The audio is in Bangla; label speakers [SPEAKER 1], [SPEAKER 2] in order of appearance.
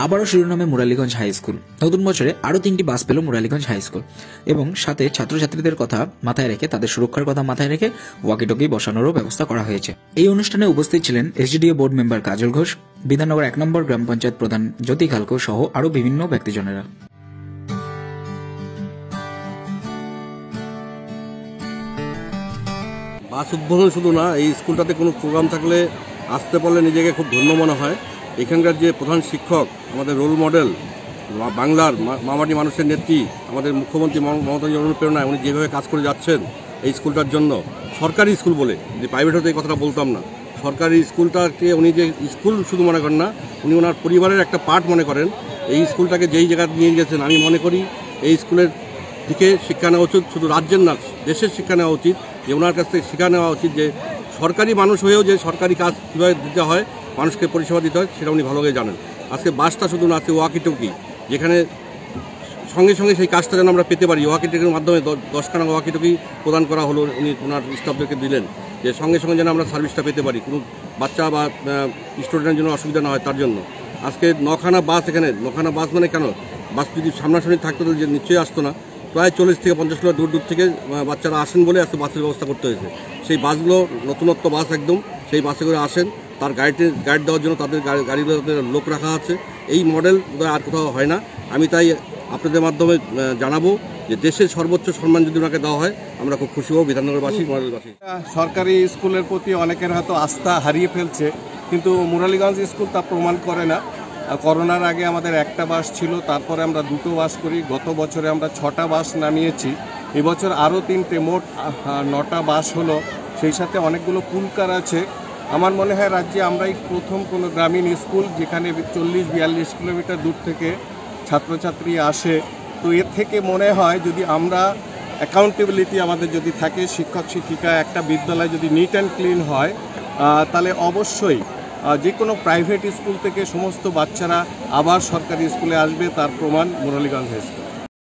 [SPEAKER 1] আবারও শিরোনামে মুরালীগঞ্জ হাই স্কুল। নতুন বছরে আরও 3টি বাস পেল মুরালীগঞ্জ হাই স্কুল এবং সাথে ছাত্রছাত্রীদের কথা মাথায় রেখে তাদের সুরক্ষার কথা মাথায় রেখে ওয়াকিটকি বসানোরও ব্যবস্থা করা হয়েছে। এই অনুষ্ঠানে উপস্থিত ছিলেন এসডিডিও বোর্ড মেম্বার কাজল ঘোষ, বিধাননগর 1 নম্বর গ্রাম পঞ্চায়েত প্রধান জ্যোতি খালকো সহ আরও বিভিন্ন ব্যক্তিজনেরা।
[SPEAKER 2] বাস উদ্বোধন শুধু না, এই স্কুলটাতে কোনো প্রোগ্রাম থাকলে আসতে পারলে নিজেকে খুব ধন্য মনে হয়। এখানকার যে প্রধান শিক্ষক, আমাদের রোল মডেল, বাংলার মামাটি মানুষের নেত্রী, আমাদের মুখ্যমন্ত্রী মমতা অনুপ্রেরণায় উনি যেভাবে কাজ করে যাচ্ছেন এই স্কুলটার জন্য, সরকারি স্কুল বলে, যে প্রাইভেট হতে এই কথাটা বলতাম না, সরকারি স্কুলটাকে উনি যে স্কুল শুধু মনে করেন না, উনি ওনার পরিবারের একটা পার্ট মনে করেন। এই স্কুলটাকে যেই জায়গায় নিয়ে গেছেন, আমি মনে করি এই স্কুলের দিকে শিক্ষা নেওয়া উচিত, শুধু রাজ্যের না দেশের শিক্ষা নেওয়া উচিত। যে ওনার কাছ থেকে শিক্ষা নেওয়া উচিত যে সরকারি মানুষ হয়েও যে সরকারি কাজ কীভাবে দিতে হয়, মানুষকে পরিষেবা দিতে হয়, সেটা উনি ভালোভাবে জানেন। আজকে বাসটা শুধু না, আজকে ওয়াকিটকি, যেখানে সঙ্গে সঙ্গে সেই কাজটা যেন আমরা পেতে পারি। ওয়াকিটকির মাধ্যমে 10খানা ওয়াকিটকি প্রদান করা হলো, উনি ওনার স্টাফদেরকে দিলেন, যে সঙ্গে সঙ্গে যেন আমরা সার্ভিসটা পেতে পারি, কোনো বাচ্চা বা স্টুডেন্টের জন্য অসুবিধা না হয় তার জন্য। আজকে 9খানা বাস, এখানে 9খানা বাস মানে কেন, বাস যদি সামনাসামনি থাকতো তাহলে যে নিশ্চয়ই আসতো না। প্রায় 40 থেকে 50 কিলো দূর থেকে বাচ্চারা আসেন বলে আজকে বাসের ব্যবস্থা করতে হয়েছে। সেই বাসগুলো নতুনত্ব বাস একদম, সেই বাসে করে আসেন, তার গাইড দেওয়ার জন্য তাদের গাড়িগুলোতে লোক রাখা আছে। এই মডেল আর কোথাও হয় না। আমি তাই আপনাদের মাধ্যমে জানাবো যে দেশের সর্বোচ্চ সম্মান যদি ওনাকে দেওয়া হয়, আমরা খুব খুশি হব বিধাননগরবাসী, মুরালীগঞ্জবাসী।
[SPEAKER 3] সরকারি স্কুলের প্রতি অনেকের হয়তো আস্থা হারিয়ে ফেলছে, কিন্তু মুরালীগঞ্জ স্কুল তা প্রমাণ করে না। করোনার আগে আমাদের একটা বাস ছিল, তারপরে আমরা 2টো বাস করি, গত বছরে আমরা 6টা বাস নামিয়েছি, এবছর আরও 3টে, মোট 9টা বাস হলো। সেই সাথে অনেকগুলো পুলকার আছে। আমার মনে হয় রাজ্যে আমরাই প্রথম কোনো গ্রামীণ স্কুল যেখানে 40-42 কিলোমিটার দূর থেকে ছাত্রছাত্রী আসে। তো এর থেকে মনে হয় যদি আমরা অ্যাকাউন্টেবিলিটি আমাদের যদি থাকে, শিক্ষক শিক্ষিকা, একটা বিদ্যালয় যদি নিট অ্যান্ড ক্লিন হয়, তাহলে অবশ্যই যে কোনো প্রাইভেট স্কুল থেকে সমস্ত বাচ্চারা আবার সরকারি স্কুলে আসবে। তার প্রমাণ মুরালীগঞ্জ হাই স্কুল।